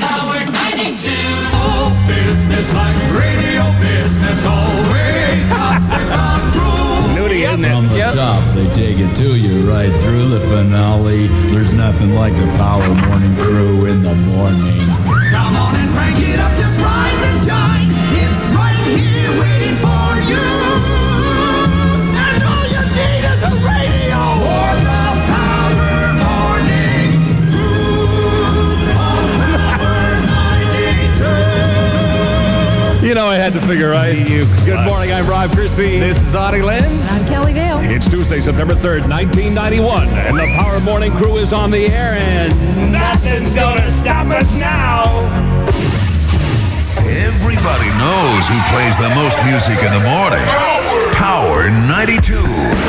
Power 92. Oh, business like radio business always. Nudie, isn't it? From the top, they take it to you right through the finale. There's nothing like the Power Morning Crew in the morning. Come on and crank it up, just rise and shine. It's right here waiting for you. And all you need is a radio or the Power Morning Crew on Power 92. You know I had to figure out you. Good morning, I'm Rob Christie. This is Audie Lynds. I'm Kelly Vail. It's Tuesday, September 3rd, 1991, and the Power Morning Crew is on the air, and nothing's gonna stop us now. Everybody knows who plays the most music in the morning. Power 92.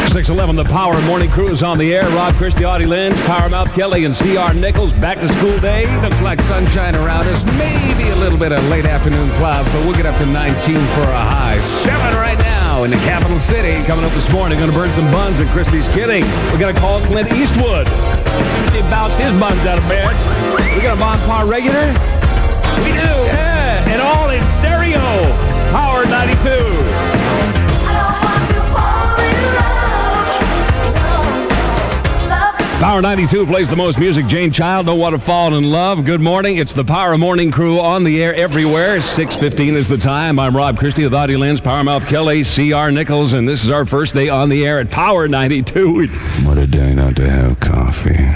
6:11, the Power Morning Crew is on the air. Rob Christie, Audie Lynds, Powermouth Kelly, and C.R. Nichols. Back to school day. Looks like sunshine around us. Maybe a little bit of late afternoon clouds, but we'll get up to 19 for a high. 7 right now in the capital city. Coming up this morning, going to burn some buns, and Christie's kidding. We're going to call Clint Eastwood. He bounced his buns out of bed. We got a Bonpar regular? We do. Yeah, and all in stereo. Power 92. Power 92 plays the most music. Jane Child, Don't Want to Fall in Love. Good morning. It's the Power Morning Crew on the air everywhere. 6:15 is the time. I'm Rob Christie with Audie Lynds, Powermouth Kelly, C.R. Nichols, and this is our first day on the air at Power 92. What a day not to have coffee.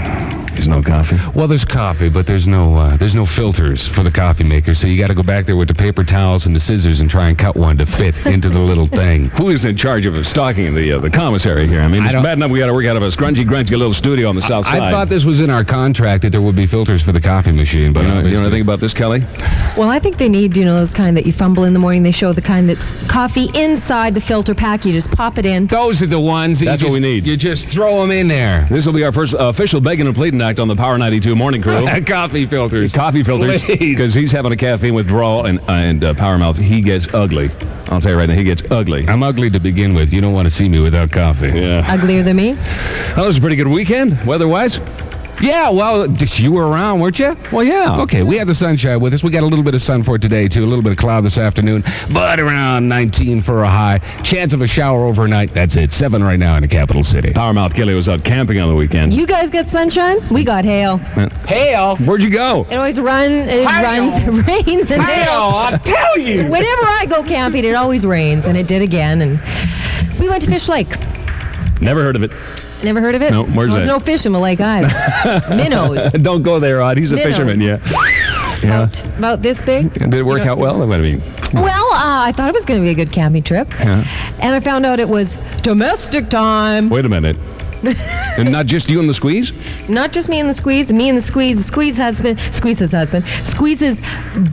There's no coffee? Well, there's coffee, but there's no filters for the coffee maker, so you got to go back there with the paper towels and the scissors and try and cut one to fit into the little thing. Who is in charge of stocking the commissary here? I mean, it's bad enough we got to work out of a scrungy, grungy little studio on the south side. I thought this was in our contract that there would be filters for the coffee machine, but you know anything about this, Kelly? Well, I think they need, those kind that you fumble in the morning. They show the kind that's coffee inside the filter pack. You just pop it in. Those are the ones. That's what we need. You just throw them in there. This will be our first official begging and pleading act on the Power 92 Morning Crew. Coffee filters. Coffee filters. Because he's having a caffeine withdrawal, and Powermouth, he gets ugly. I'll tell you right now, he gets ugly. I'm ugly to begin with. You don't want to see me without coffee. Yeah. Uglier than me? Well, it was a pretty good weekend, weather-wise. Yeah, well, you were around, weren't you? Well, yeah. Okay, we had the sunshine with us. We got a little bit of sun for today, too. A little bit of cloud this afternoon, but around 19 for a high. Chance of a shower overnight. That's it. 7 right now in the capital city. Powermouth Kelly was out camping on the weekend. You guys got sunshine? We got hail. Hail? Where'd you go? It always runs, rains, and hail. I'll tell you. Whenever I go camping, it always rains, and it did again. And we went to Fish Lake. Never heard of it. Never heard of it? No, where's that? There's no fish in the lake either. Minnows. Don't go there, Rod. He's a Minnows. fisherman, yeah. About this big. Did it work out well? What do you mean? Well, I thought it was going to be a good camping trip. Yeah. And I found out it was domestic time. Wait a minute. And not just you and the squeeze? Not just me and the squeeze, Squeeze's husband, Squeeze's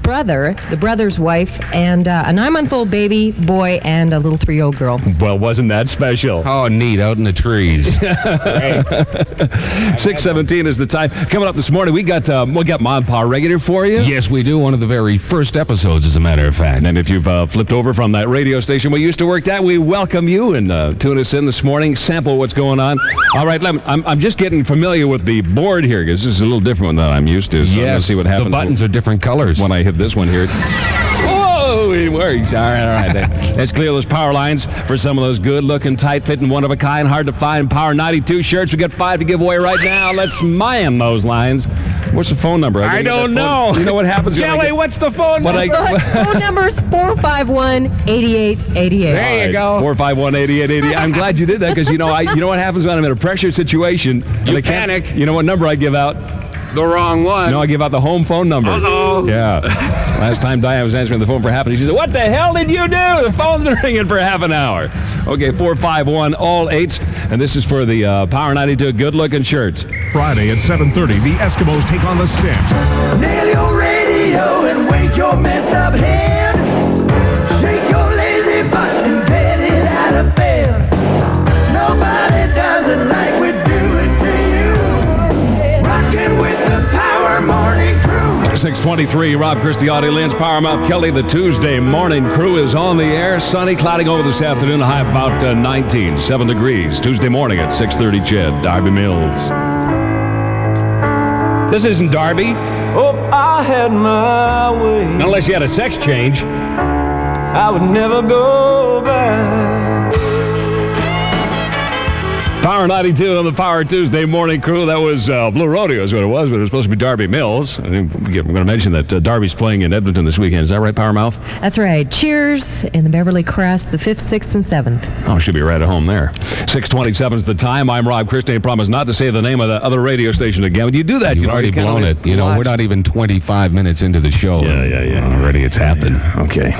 brother, the brother's wife, and a 9-month-old baby boy and a little 3-year-old girl. Well, wasn't that special? Oh, neat, out in the trees. 6:17 is the time. Coming up this morning, we got Bonpar regular for you. Yes, we do. One of the very first episodes, as a matter of fact. And if you've flipped over from that radio station we used to work at, we welcome you and tune us in this morning, sample what's going on. All right, I'm just getting familiar with the board here because this is a little different than I'm used to. So yes, let's see what happens. The buttons are different colors. When I hit this one here. Whoa, it works. All right. Let's clear those power lines for some of those good-looking, tight-fitting, one-of-a-kind, hard-to-find Power 92 shirts. We got 5 to give away right now. Let's man those lines. What's the phone number? I don't know. You know what happens? Kelly, what's the phone number? Phone number's 451-8888. There you go. 451-8888. I'm glad you did that because you know what happens when I'm in a pressure situation. You panic. You know what number I give out? The wrong one. No, I give out the home phone number. Uh-oh. Yeah. Last time Diane was answering the phone for half an hour, she said, "What the hell did you do? The phone's been ringing for half an hour." Okay, 451 all 8s, and this is for the Power 92 good-looking shirts. Friday at 7:30, the Eskimos take on the Stamps. Nail your radio and wake your messed up head. Shake your lazy butt and get it out of bed. Nobody does it like we do it to you. Rockin' with the Power Morning Crew. 6:23, Rob Christie, Audie Lynds, Powermouth Kelly. The Tuesday morning crew is on the air. Sunny, clouding over this afternoon. High about 19, 7 degrees. Tuesday morning at 6:30, CHED, Darby Mills. This isn't Darby. Oh, if I had my way, Unless you had a sex change. I would never go back. Power 92 on the Power Tuesday morning crew. That was Blue Rodeo is what it was, but it was supposed to be Darby Mills. I'm going to mention that Darby's playing in Edmonton this weekend. Is that right, Powermouth? That's right. Cheers in the Beverly Crest, the 5th, 6th, and 7th. Oh, should be right at home there. 6:27 is the time. I'm Rob Christie. I promise not to say the name of the other radio station again. When you do that, You've already blown it. You know, we're not even 25 minutes into the show. Yeah. Already it's happened. Okay.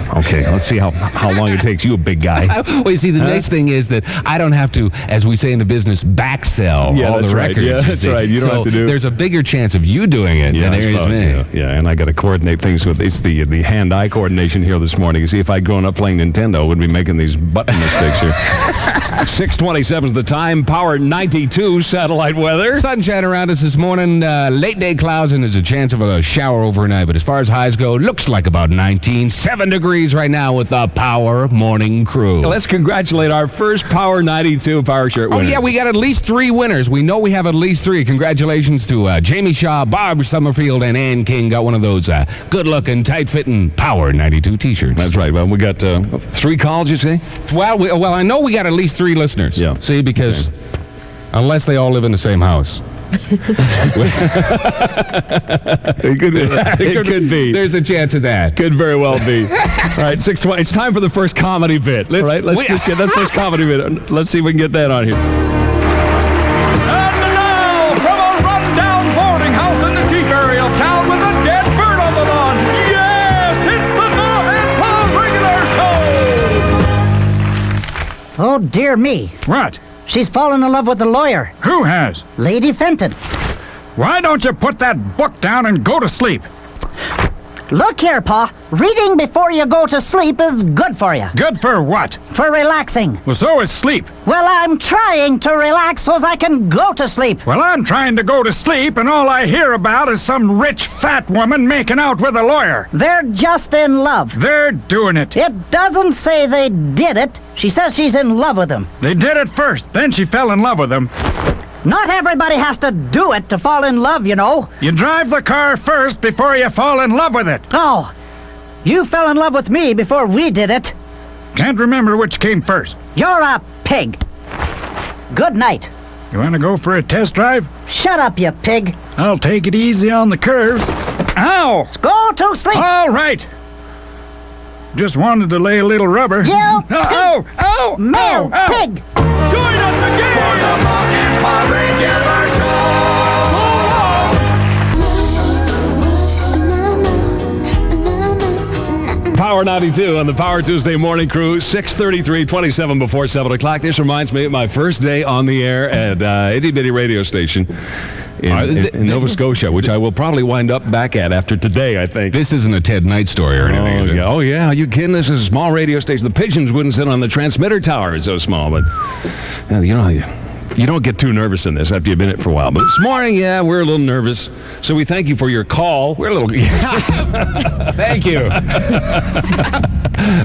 Let's see how long it takes you, a big guy. Well, you see, the nice thing is that I don't have to, as we say in the business, back sell all the records. Yeah, that's right. You don't have to do. There's a bigger chance of you doing it than there is me. Yeah, and I got to coordinate things with the hand-eye coordination here this morning. You see, if I'd grown up playing Nintendo, I would be making these button mistakes here. 6:27 is the time. Power 92 satellite weather. Sunshine around us this morning. Late day clouds, and there's a chance of a shower overnight. But as far as highs go, looks like about 7 degrees right now with the Power Morning Crew. Let's congratulate our first Power 92 Power Shirt winner. Oh, yeah, we got at least 3 winners. We know we have at least 3. Congratulations to Jamie Shaw, Bob Summerfield, and Ann King. Got one of those good-looking, tight-fitting Power 92 T-shirts. That's right. Well, we got 3 calls, you see? Well, I know we got at least 3 listeners. Yeah. See, because unless they all live in the same house. It could be. There's a chance of that. Could very well be. All right, 6:20. It's time for the first comedy bit. Let's just get that first comedy bit. Let's see if we can get that on here. And now, from a rundown boarding house in the deep area of town with a dead bird on the lawn, yes, it's the Bob and Paul regular show! Oh, dear me. What? She's fallen in love with the lawyer, Who has? Lady Fenton. Why don't you put that book down and go to sleep? Look here, Pa. Reading before you go to sleep is good for you. Good for what? For relaxing. Well, so is sleep. Well, I'm trying to relax so as I can go to sleep. Well, I'm trying to go to sleep, and all I hear about is some rich, fat woman making out with a lawyer. They're just in love. They're doing it. It doesn't say they did it. She says she's in love with him. They did it first, then she fell in love with him. Not everybody has to do it to fall in love, you know. You drive the car first before you fall in love with it. Oh, you fell in love with me before we did it. Can't remember which came first. You're a pig. Good night. You want to go for a test drive? Shut up, you pig. I'll take it easy on the curves. Ow! Go to sleep. All right. Just wanted to lay a little rubber. You Ow! Ow! male Ow! pig. Join us again for the Bob and Paul regular show! Power 92 on the Power Tuesday morning crew. 6:33, 27 before 7 o'clock. This reminds me of my first day on the air at itty bitty radio station in Nova Scotia, which I will probably wind up back at after today, I think. This isn't a Ted Knight story or anything, is it? Oh, yeah. Are you kidding? This is a small radio station. The pigeons wouldn't sit on the transmitter tower. It's so small, but you know, you don't get too nervous in this after you've been in it for a while. But this morning, yeah, we're a little nervous. So we thank you for your call. We're a little... Thank you.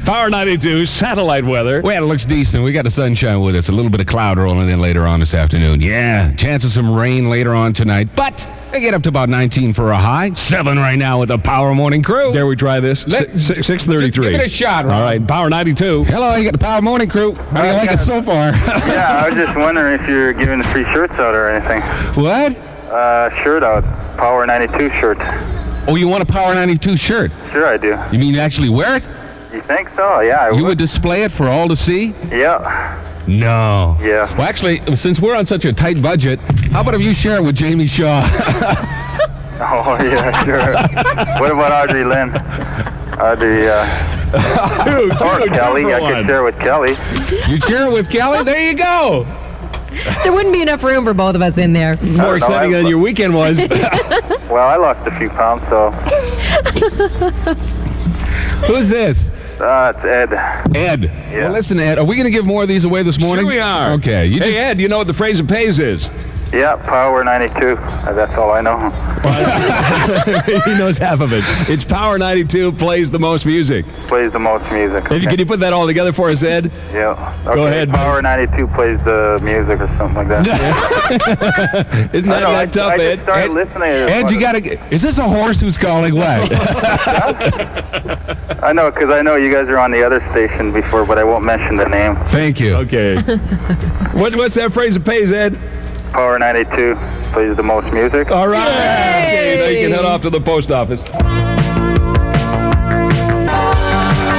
Power 92, satellite weather. Well, it looks decent. We got the sunshine with us. A little bit of cloud rolling in later on this afternoon. Yeah, chance of some rain later on tonight. But they get up to about 19 for a high. 7 right now with the Power Morning Crew. Dare we try this? 6:33. Give it a shot, Rob. All right, Power 92. Hello, you got the Power Morning Crew. How do you like it so far? Yeah, I was just wondering if you're giving free shirts out or anything. What? Shirt out. Power 92 shirt. Oh, you want a Power 92 shirt? Sure I do. You mean you actually wear it? You think so? Yeah, I You would display it for all to see? Yeah. No. Yeah. Well, actually, since we're on such a tight budget, how about if you share it with Jamie Shaw? Oh, yeah, sure. What about Audrey Lynn? Audrey, or Kelly. I could share with Kelly. You share it with Kelly? There you go. There wouldn't be enough room for both of us in there. More exciting than your weekend was. Well, I lost a few pounds, so... Who's this? It's Ed. Ed. Yeah. Well, listen, Ed, are we going to give more of these away this morning? Sure we are. Okay. Hey, Ed, you know what the phrase of pays is? Yeah, Power 92. That's all I know. He knows half of it. It's Power 92 plays the most music. Plays the most music. Can you put that all together for us, Ed? Yeah. Okay, Go ahead, Power 92 plays the music or something like that. Isn't that like tough, I Ed? just started listening. Ed, you gotta. Is this a horse who's calling what? I know, because I know you guys are on the other station before, but I won't mention the name. Thank you. Okay. What's that phrase that pays, Ed? Power 92 plays the most music. All right. Okay, now you can head off to the post office.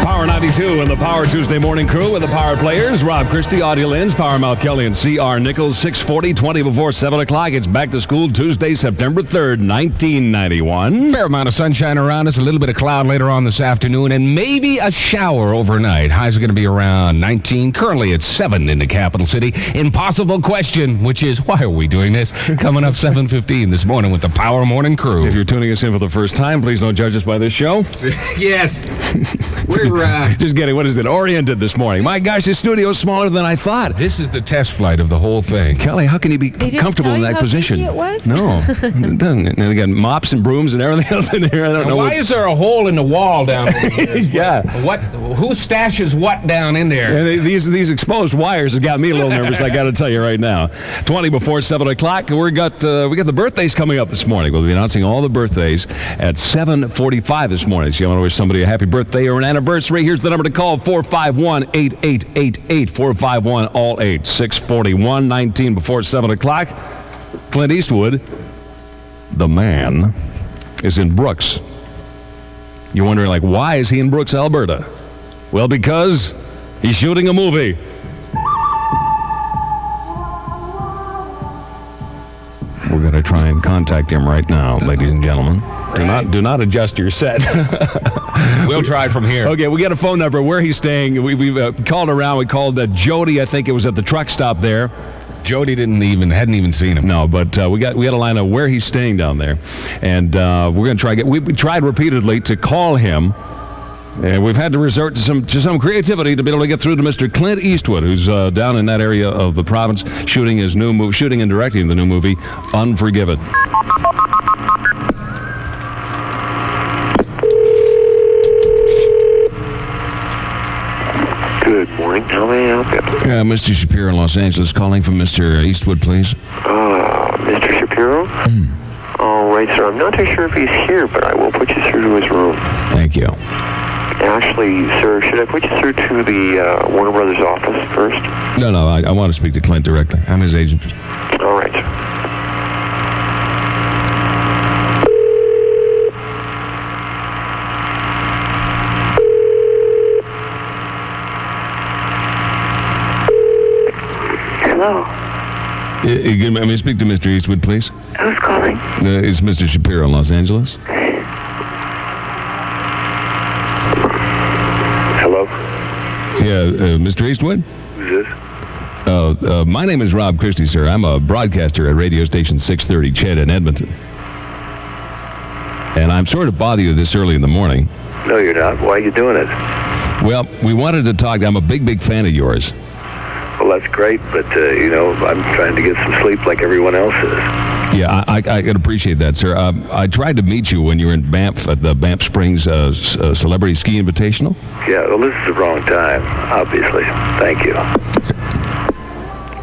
Power 92 and the Power Tuesday Morning Crew with the Power Players, Rob Christie, Audie Lynds, Power Mouth Kelly, and C.R. Nichols, 6:40, 20 before 7 o'clock. It's back to school Tuesday, September 3rd, 1991. Fair amount of sunshine around us, a little bit of cloud later on this afternoon, and maybe a shower overnight. Highs are going to be around 19. Currently it's 7 in the capital city. Impossible question, which is, why are we doing this? Coming up 7:15 this morning with the Power Morning Crew. If you're tuning us in for the first time, please don't judge us by this show. Yes. We're just getting, what is it, oriented this morning. My gosh, this studio is smaller than I thought. This is the test flight of the whole thing. Kelly, how can you be They didn't comfortable tell in you that how position? creepy it was? No, it doesn't. And they got mops and brooms and everything else in here. I don't know. Why is there a hole in the wall down there? Yeah. Who stashes what down in there? And these exposed wires have got me a little nervous, I got to tell you right now. 20 before 7 o'clock, we got the birthdays coming up this morning. We'll be announcing all the birthdays at 7:45 this morning. So you want to wish somebody a happy birthday or an anniversary, here's the number to call, 451-8888, 451-ALL-8, 6:41, 19 before 7 o'clock. Clint Eastwood, the man, is in Brooks. You're wondering, like, why is he in Brooks, Alberta? Well, because he's shooting a movie. We're going to try and contact him right now, ladies and gentlemen. Do not adjust your set. We'll try from here. Okay, we got a phone number where he's staying. We've called around. We called Jody. I think it was at the truck stop there. Jody hadn't even seen him. No, but we got a line of where he's staying down there, and we're going to try. We tried repeatedly to call him, and we've had to resort to some creativity to be able to get through to Mr. Clint Eastwood, who's down in that area of the province, shooting and directing the new movie Unforgiven. Good morning. How may I help you? Mr. Shapiro in Los Angeles calling from Mr. Eastwood, please. Mr. Shapiro? All right, sir. I'm not too sure if he's here, but I will put you through to his room. Thank you. Actually, sir, should I put you through to the Warner Brothers office first? No, I want to speak to Clint directly. I'm his agent. All right. Hello. May I speak to Mr. Eastwood, please? Who's calling? It's Mr. Shapiro in Los Angeles. Hello? Yeah, Mr. Eastwood? Who's this? My name is Rob Christie, sir. I'm a broadcaster at radio station 630 CHED in Edmonton. And I'm sorry to bother you this early in the morning. No, you're not. Why are you doing it? Well, we wanted to talk. I'm a big fan of yours. Well, that's great, but, I'm trying to get some sleep like everyone else is. Yeah, I can appreciate that, sir. I tried to meet you when you were in Banff at the Banff Springs Celebrity Ski Invitational. Yeah, well, this is the wrong time, obviously. Thank you.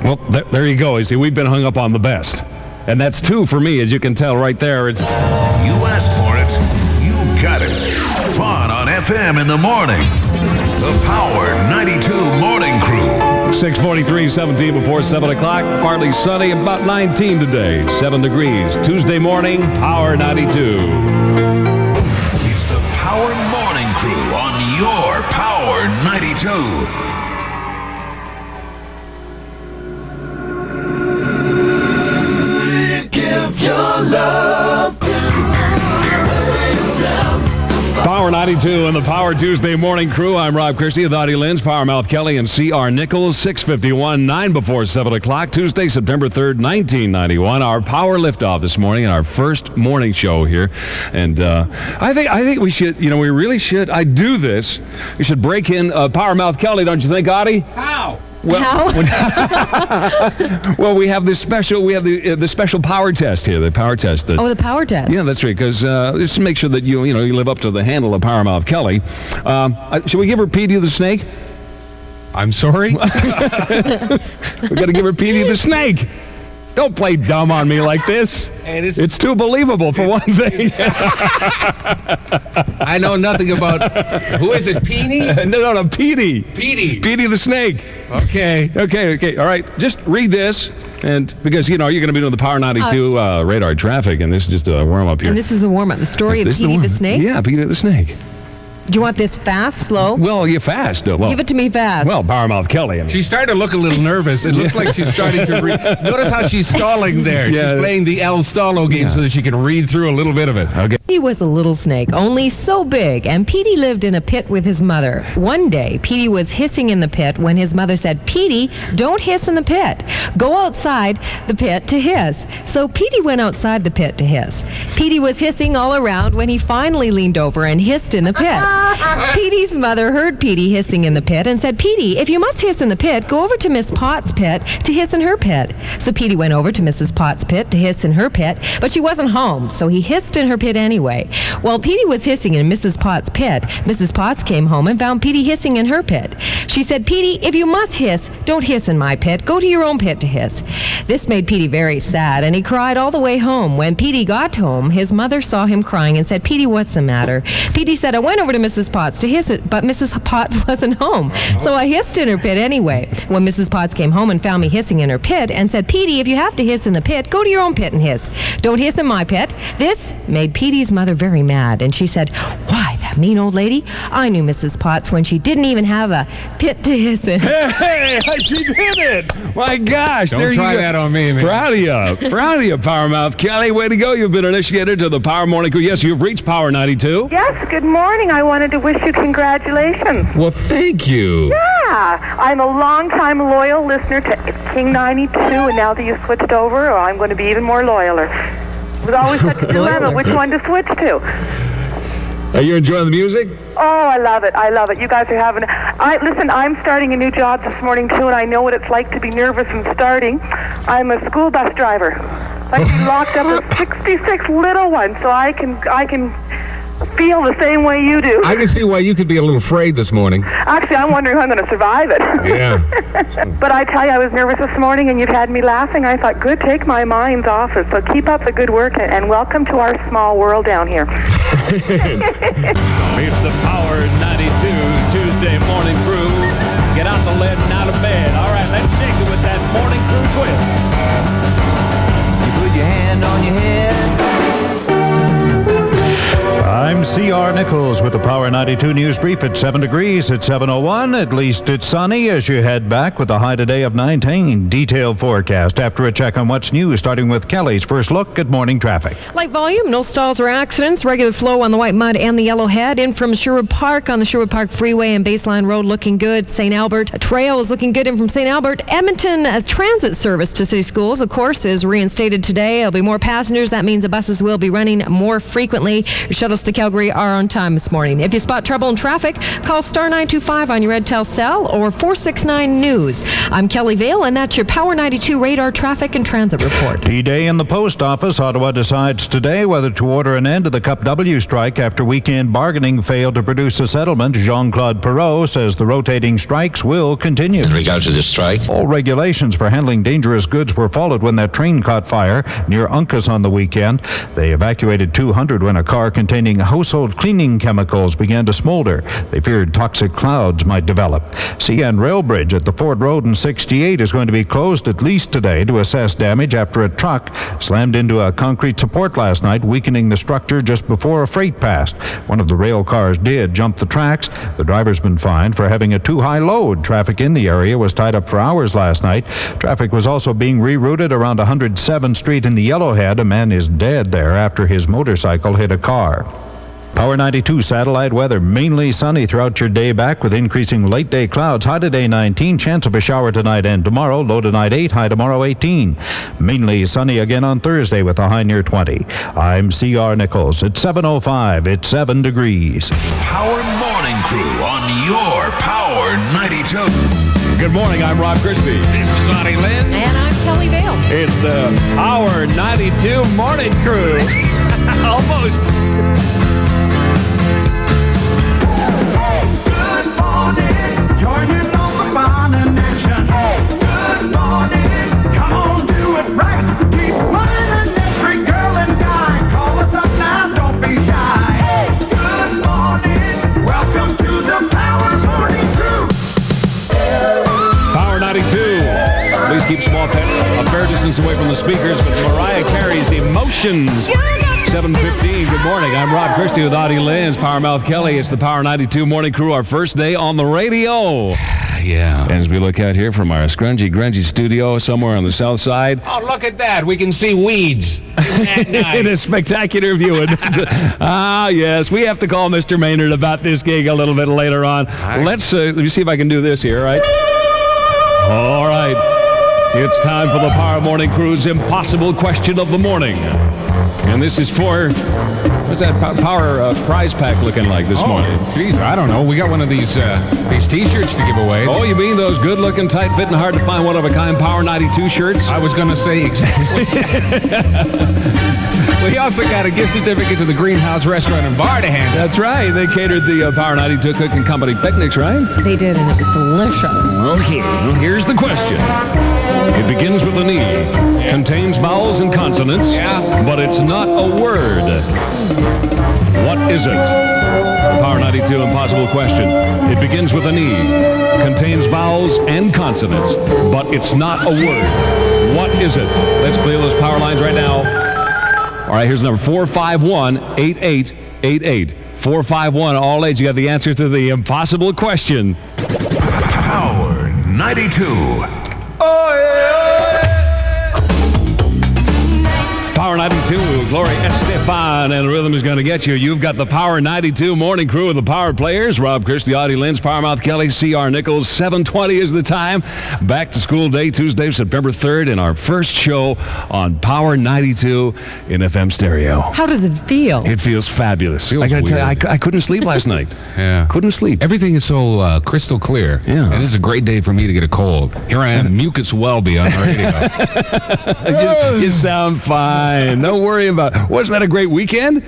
Well, there you go. You see, we've been hung up on the best. And that's 2 for me, as you can tell right there. It's... You asked for it. You got it. Fun on FM in the morning. The Power 92 Morning Crew. 6:43, 17 before 7 o'clock. Partly sunny, about 19 today. 7 degrees. Tuesday morning, Power 92. It's the Power Morning Crew on your Power 92. Give your love to Power 92 and the Power Tuesday Morning Crew. I'm Rob Christie with Audie Lynds, Power Mouth Kelly, and C.R. Nichols. 6:51, 9 before 7 o'clock. Tuesday, September 3rd, 1991. Our Power liftoff this morning and our first morning show here. And I think we should, we really should. I do this. We should break in Power Mouth Kelly, don't you think, Audie? How? How? Well, we have this special. We have the special power test here. The power test. Oh, the power test. Yeah, that's right. Because just to make sure that you live up to the handle of Power Mouth Kelly. Should we give her Petey the Snake? I'm sorry? We got to give her Petey the Snake. Don't play dumb on me like this. It's too believable for one thing. I know nothing about... Who is it, Petey? No, Petey. Petey the Snake. Okay. All right, just read this. And because, you're going to be doing the Power 92 radar traffic, and this is just a warm-up here. And this is a warm-up. The story of Petey the Snake? Yeah, Petey the Snake. Do you want this fast, slow? Well, you're fast. Well, give it to me fast. Well, Power Mouth Kelly. She's starting to look a little nervous. It looks like she's starting to read. Notice how she's stalling there. Yeah. She's playing the El Stallo game so that she can read through a little bit of it. Okay. He was a little snake, only so big, and Petey lived in a pit with his mother. One day, Petey was hissing in the pit when his mother said, "Petey, don't hiss in the pit. Go outside the pit to hiss." So Petey went outside the pit to hiss. Petey was hissing all around when he finally leaned over and hissed in the pit. Petey's mother heard Petey hissing in the pit and said, "Petey, if you must hiss in the pit, go over to Miss Potts' pit to hiss in her pit." So Petey went over to Mrs. Potts' pit to hiss in her pit, but she wasn't home, so he hissed in her pit anyway. While Petey was hissing in Mrs. Potts' pit, Mrs. Potts came home and found Petey hissing in her pit. She said, "Petey, if you must hiss, don't hiss in my pit. Go to your own pit to hiss." This made Petey very sad, and he cried all the way home. When Petey got home, his mother saw him crying and said, "Petey, what's the matter?" Petey said, "I went over to Mrs. Potts to hiss it, but Mrs. Potts wasn't home, so I hissed in her pit anyway." When Mrs. Potts came home and found me hissing in her pit and said, "Petey, if you have to hiss in the pit, go to your own pit and hiss. Don't hiss in my pit." This made Petey's mother very mad, and she said, "Why, that mean old lady? I knew Mrs. Potts when she didn't even have a pit to hiss in." Hey, she did it! My gosh, Don't try that on me, man. Proud of you, Power Mouth Kelly. Way to go! You've been initiated to the Power Morning Crew. Yes, you've reached Power 92. Yes, good morning. I wanted to wish you congratulations. Well, thank you. Yeah, I'm a long-time loyal listener to King 92, and now that you've switched over, I'm going to be even more loyaler. It was always such a dilemma which one to switch to. Are you enjoying the music? Oh, I love it. You guys are having... Listen, I'm starting a new job this morning, too, and I know what it's like to be nervous and starting. I'm a school bus driver. I can be locked up with 66 little ones, so I can feel the same way you do. I can see why you could be a little afraid this morning. Actually, I'm wondering how I'm going to survive it. Yeah. But I tell you, I was nervous this morning, and you've had me laughing. I thought, good, take my mind's off it. So keep up the good work, and welcome to our small world down here. It's the Power 92 Tuesday Morning Crew. Get out the lead and out of bed. All right, let's shake it with that Morning Crew twist. You put your hand on your head. I'm C.R. Nichols with the Power 92 News Brief at 7 degrees at 7:01. At least it's sunny as you head back with a high today of 19. Detailed forecast after a check on what's new, starting with Kelly's first look at morning traffic. Light volume, no stalls or accidents. Regular flow on the White Mud and the Yellowhead. In from Sherwood Park on the Sherwood Park Freeway and Baseline Road looking good. St. Albert Trail is looking good in from St. Albert. Edmonton, a transit service to city schools, of course, is reinstated today. There'll be more passengers. That means the buses will be running more frequently. Shuttles to Calgary are on time this morning. If you spot trouble in traffic, call star 925 on your Redtel cell or 469 News. I'm Kelly Vail, and that's your Power 92 radar traffic and transit report. D-Day in the post office. Ottawa decides today whether to order an end to the Cup W strike after weekend bargaining failed to produce a settlement. Jean-Claude Perreault says the rotating strikes will continue. In regard to this strike, all regulations for handling dangerous goods were followed when that train caught fire near Uncas on the weekend. They evacuated 200 when a car containing household cleaning chemicals began to smolder. They feared toxic clouds might develop. CN Rail Bridge at the Ford Road and 68 is going to be closed at least today to assess damage after a truck slammed into a concrete support last night, weakening the structure just before a freight passed. One of the rail cars did jump the tracks. The driver's been fined for having a too high load. Traffic in the area was tied up for hours last night. Traffic was also being rerouted around 107th Street in the Yellowhead. A man is dead there after his motorcycle hit a car. Power 92 satellite weather. Mainly sunny throughout your day back with increasing late day clouds. High today 19. Chance of a shower tonight and tomorrow. Low tonight 8. High tomorrow 18. Mainly sunny again on Thursday with a high near 20. I'm C.R. Nichols. At 7:05. It's 7 degrees. Power Morning Crew on your Power 92. Good morning, I'm Rob Christie. This is Audie Lynds. And I'm Kelly Vail. It's the Power 92 Morning Crew. Almost. Good morning, joining on the fun and action. Hey, good morning, come on, do it right. Keep smiling, every girl and guy. Call us up now, don't be shy. Hey, good morning, welcome to the Power Morning Crew. Power 92. Please keep small pets a fair distance away from the speakers, but Mariah Carey's Emotions. 7:15. Good morning. I'm Rob Christie with Audie Lynds, Power Mouth Kelly. It's the Power 92 Morning Crew, our first day on the radio. Yeah. And as we look out here from our scrungy, grungy studio somewhere on the south side. Oh, look at that. We can see weeds. Isn't that nice? In a spectacular view. Yes. We have to call Mr. Maynard about this gig a little bit later on. Let me see if I can do this here, right? All right. It's time for the Power Morning Crew's impossible question of the morning. And this is for, what's that Power prize pack looking like this morning? Geez, I don't know. We got one of these T-shirts to give away. Oh, you mean those good-looking, tight-fitting, hard-to-find, one-of-a-kind Power 92 shirts? I was going to say exactly. We also got a gift certificate to the Greenhouse Restaurant and Bar to hand. That's right. They catered the Power 92 Cooking Company picnics, right? They did, and it was delicious. Okay, here's the question. It begins with an E, contains vowels and consonants, but it's not a word. What is it? The Power 92 impossible question. It begins with an E, contains vowels and consonants, but it's not a word. What is it? Let's clear those power lines right now. All right, here's number 451-8888. 451, all age. You got the answer to the impossible question. Power 92. Power 92, Gloria Estefan, and the rhythm is going to get you. You've got the Power 92 Morning Crew with the Power Players. Rob Christie, Audie Lynds, Power Mouth Kelly, CR Nichols. 7:20 is the time. Back to school day, Tuesday, September 3rd, and our first show on Power 92 in FM stereo. How does it feel? It feels fabulous. Feels I got to tell you, weird. I couldn't sleep last night. Yeah. Couldn't sleep. Everything is so crystal clear. Yeah. And it's a great day for me to get a cold. Here I am, Mucus Welby on the radio. You sound fine. Don't worry about it. Wasn't that a great weekend?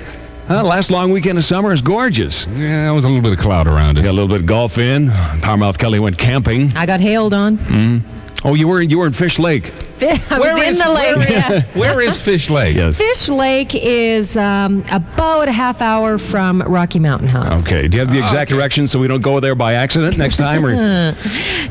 Last long weekend of summer is gorgeous. Yeah, there was a little bit of cloud around it. Got a little bit of golf in. Power Mouth Kelly went camping. I got hailed on. Oh, you were in Fish Lake. I was in the lake. Where is Fish Lake? Yes. Fish Lake is about a half hour from Rocky Mountain House. Okay. Do you have the exact directions so we don't go there by accident next time? Or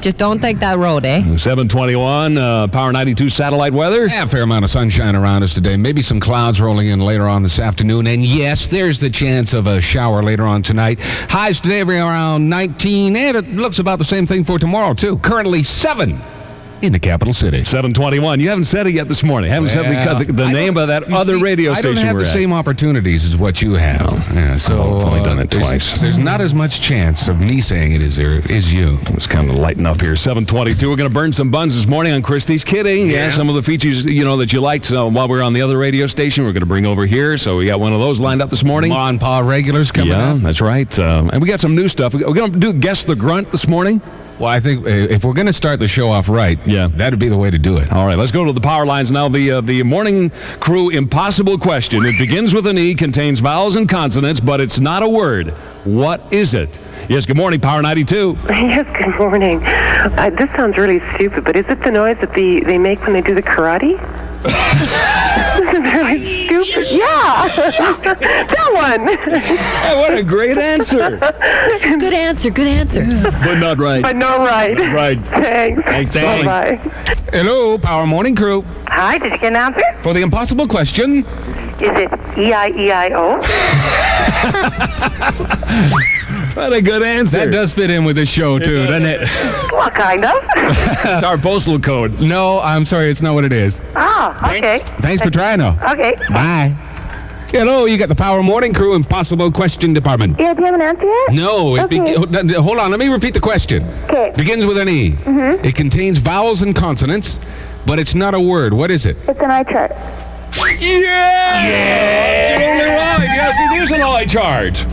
Just don't take that road, eh? 7:21, Power 92 satellite weather. Yeah, a fair amount of sunshine around us today. Maybe some clouds rolling in later on this afternoon. And yes, there's the chance of a shower later on tonight. Highs today will be around 19, and it looks about the same thing for tomorrow, too. Currently 7 in the capital city. 7:21. You haven't said it yet this morning. Haven't said the name of that other radio station I don't have we're the at. same opportunities as what you have. Yeah, so I've only done it twice. There's not as much chance of me saying it as there is you. It's kind of lighten up here. 7:22. We're going to burn some buns this morning on Christie's. Kidding. Yeah, some of the features that you liked while we were on the other radio station, we're going to bring over here. So we got one of those lined up this morning. Ma and Pa regulars coming up. Yeah, that's right. And we got some new stuff. We're going to do Guess the Grunt this morning. Well, I think if we're going to start the show off right, that'd be the way to do it. All right, let's go to the power lines now. The Morning Crew impossible question. It begins with an E, contains vowels and consonants, but it's not a word. What is it? Yes, good morning, Power 92. Yes, good morning. This sounds really stupid, but is it the noise that they make when they do the karate? This is really stupid. Yeah, that one. Hey, what a great answer. Good answer, good answer. But not right. But not right. Right. Thanks. Thanks. Bye-bye. Hello, Power Morning Crew. Hi, did you get an answer? For the impossible question. Is it E-I-E-I-O? What a good answer. That does fit in with this show, too, doesn't it? Well, kind of. It's our postal code. No, I'm sorry, it's not what it is. Ah, okay. Thanks for trying, though. Okay. Bye. Hello, you got the Power Morning Crew Impossible Question Department. Yeah, do you have an answer yet? No. Hold on, let me repeat the question. Okay. Begins with an E. Mm-hmm. It contains vowels and consonants, but it's not a word. What is it? It's an eye chart. Yeah! You're only right. Yes, it is an eye chart.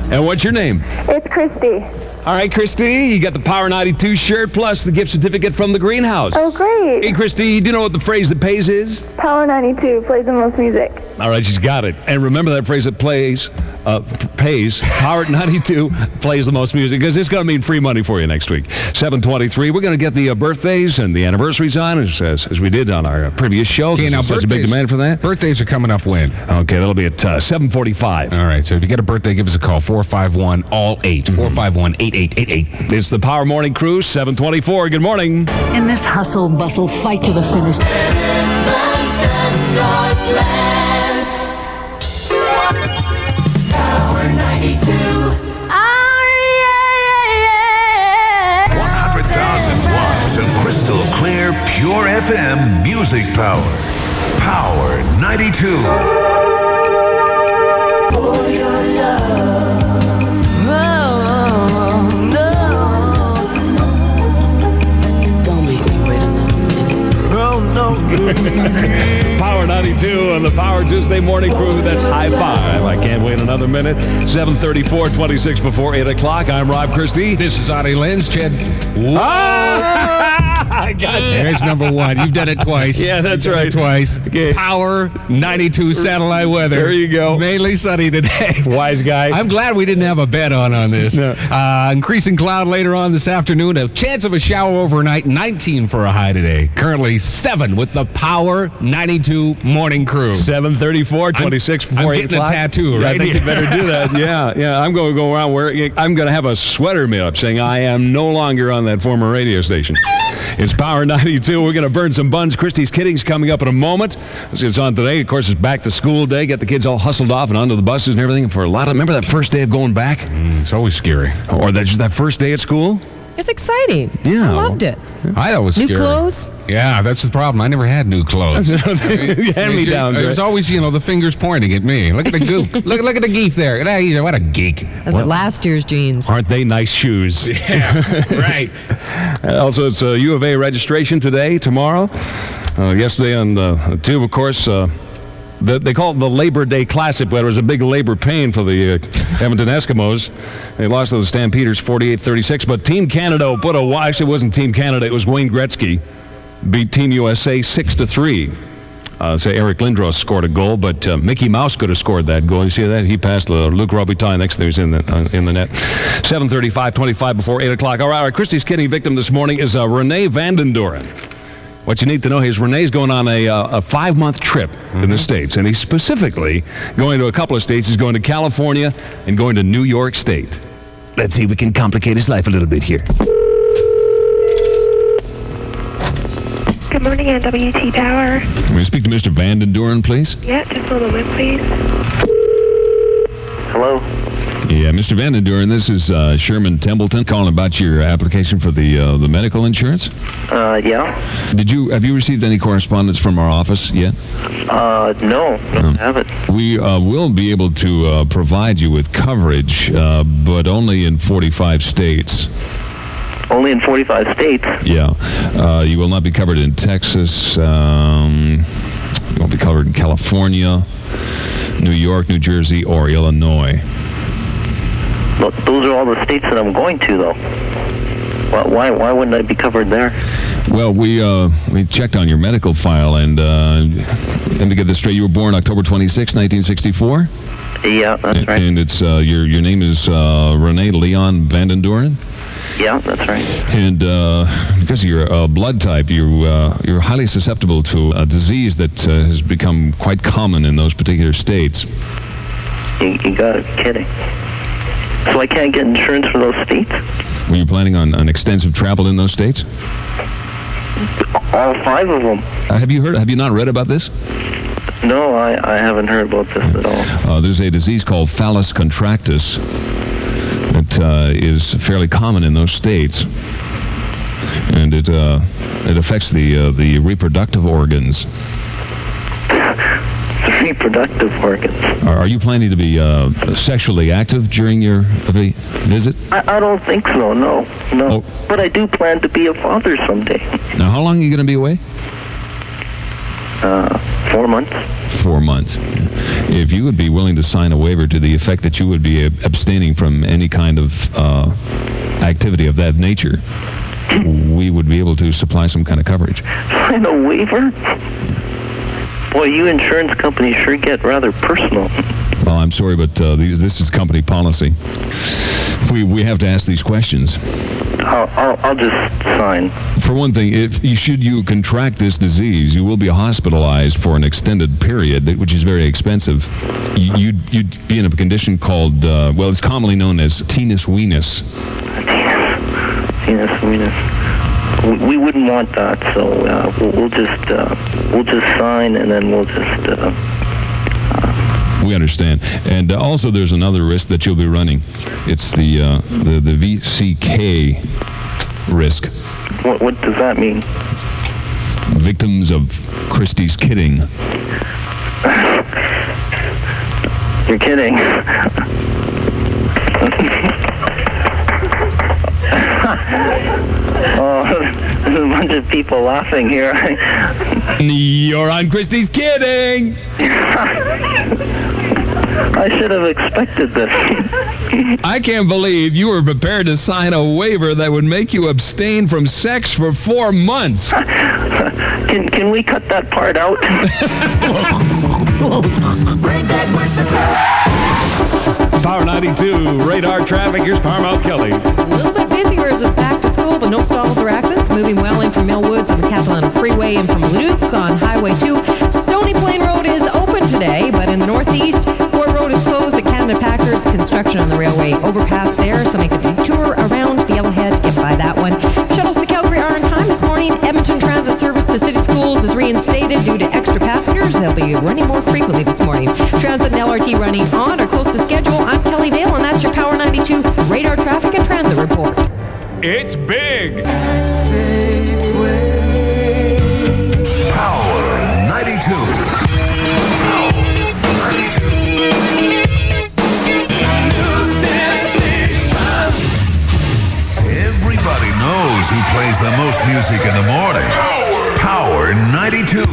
And what's your name? It's Christy. All right, Christy, you got the Power 92 shirt plus the gift certificate from the greenhouse. Oh, great. Hey, Christy, do you know what the phrase that pays is? Power 92 plays the most music. All right, she's got it. And remember that phrase that pays, Power 92 plays the most music, because it's going to mean free money for you next week. 7:23. We're going to get the birthdays and the anniversaries on, as we did on our previous show. Okay, now such a big demand for that. Birthdays are coming up when? Okay, that'll be at 7:45. All right, so if you get a birthday, give us a call, 451-ALL-8, 451-8888. It's the Power Morning Cruise, 7:24. Good morning. In this hustle, bustle, fight to the finish. Power 92. 100,000 watts of crystal clear, pure FM music power. Power 92. For your love. Oh, no. Don't make me wait another minute. Oh, no. Power 92 on the Power Tuesday Morning Crew. That's high five. I can't wait another minute. 7:34, 26 before 8 o'clock. I'm Rob Christie. This is Audie Lynds. CHED. I got you. There's number one. You've done it twice. Yeah, that's You've done right. it twice. Okay. Power 92 satellite weather. There you go. Mainly sunny today. Wise guy. I'm glad we didn't have a bet on this. No. Increasing cloud later on this afternoon. A chance of a shower overnight. 19 for a high today. Currently 7 with the Power 92 Morning Crew. 7:34, 26 before 8 I'm getting o'clock. a tattoo, Yeah, right? I think you better do that. Yeah. I'm going to go around I'm going to have a sweater made up saying I am no longer on that former radio station. It's Power 92. We're going to burn some buns. Christie's Kidding's coming up in a moment. It's on today. Of course, it's back to school day. Get the kids all hustled off and onto the buses and everything. For a lot of, remember that first day of going back? It's always scary. Or that first day at school? It's exciting. Yeah. I loved it. I thought it was New scary. clothes? Yeah, that's the problem. I never had new clothes. Hand-me-downs. There's always, the fingers pointing at me. Look at the goof. look at the geek there. What a geek. Those are last year's jeans. Aren't they nice shoes? Yeah, right. Also, it's U of A registration today, tomorrow. Yesterday on the tube, of course, they call it the Labor Day Classic, but it was a big labor pain for the Edmonton Eskimos. They lost to the Stampeders 48-36, but Team Canada actually it wasn't Team Canada, it was Wayne Gretzky, beat Team USA 6-3. Eric Lindros scored a goal, but Mickey Mouse could have scored that goal. You see that? He passed Luc Robitaille next to him in the net. 7:35, 25 before 8 o'clock. All right, Christie's Kidding victim this morning is Renee Vandendoren. What you need to know is Renee's going on a 5-month trip in the States, and he's specifically going to a couple of states. He's going to California and going to New York State. Let's see if we can complicate his life a little bit here. Good morning, NWT Power. Can we speak to Mr. Vandendoren, please? Yeah, just a moment, please. Hello? Yeah, Mr. Vandendoren, this is Sherman Templeton calling about your application for the medical insurance. Yeah? Have you received any correspondence from our office yet? No, I haven't. We will be able to provide you with coverage, but only in 45 states. Only in 45 states? Yeah. You will not be covered in Texas. You won't be covered in California, New York, New Jersey, or Illinois. But those are all the states that I'm going to, though. Why wouldn't I be covered there? Well, we checked on your medical file, and to get this straight, you were born October 26, 1964? Yeah, that's right. And it's your name is Renee Leon Vandendoren? Yeah, that's right. And because of your blood type, you're highly susceptible to a disease that has become quite common in those particular states. You got it, kidding. So I can't get insurance for those states? Were you planning on extensive travel in those states? All 5 of them. Have you not read about this? No, I haven't heard about this at all. There's a disease called phallus contractus that is fairly common in those states, and it affects the reproductive organs. Reproductive organs. Are you planning to be sexually active during your visit? I don't think so, no. Oh. But I do plan to be a father someday. Now, how long are you going to be away? 4 months. 4 months. If you would be willing to sign a waiver to the effect that you would be abstaining from any kind of activity of that nature, we would be able to supply some kind of coverage. Sign a waiver? Boy, you insurance companies sure get rather personal. Well, I'm sorry, but this is company policy. We have to ask these questions. I'll just sign. For one thing, if you contract this disease, you will be hospitalized for an extended period, which is very expensive. You'd be in a condition called, it's commonly known as tennis venus. Tennis venus. We wouldn't want that, so we'll just sign, and then we'll just. We understand, and also there's another risk that you'll be running. It's the VCK risk. What does that mean? Victims of Christie's kidding. You're kidding. Oh, there's a bunch of people laughing here. You're on Christie's kidding! I should have expected this. I can't believe you were prepared to sign a waiver that would make you abstain from sex for 4 months. Can we cut that part out? Power 92, radar traffic. Here's Paramount Kelly. A little bit busier as it's back to school, but no stalls or accidents. Moving well in from Millwoods on the Catalan Freeway and from Leduc on Highway 2. Stony Plain Road is open today, but in the northeast, Fort Road is closed at Canada Packers. Construction on the railway overpass there, so make a detour around the Yellowhead to get by that one. Shuttles to Calgary are on time this morning. Edmonton Transit service to city schools is reinstated due to extra passengers. They'll be running more frequently this morning. Transit and LRT running on or close to schedule. I'm Kelly Vail, and that's your Power 92 radar traffic and transit report. It's big. Power 92. Everybody knows who plays the most music in the morning. Power 92.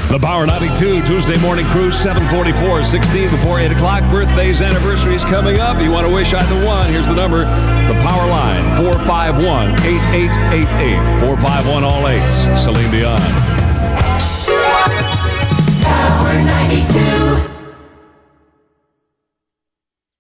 The Power 92 Tuesday morning cruise, 7:44, 16 before 8 o'clock. Birthdays, anniversaries coming up. You want to wish either one? Here's the number. The Power line, 451-8888. 451 all eights. Celine Dion.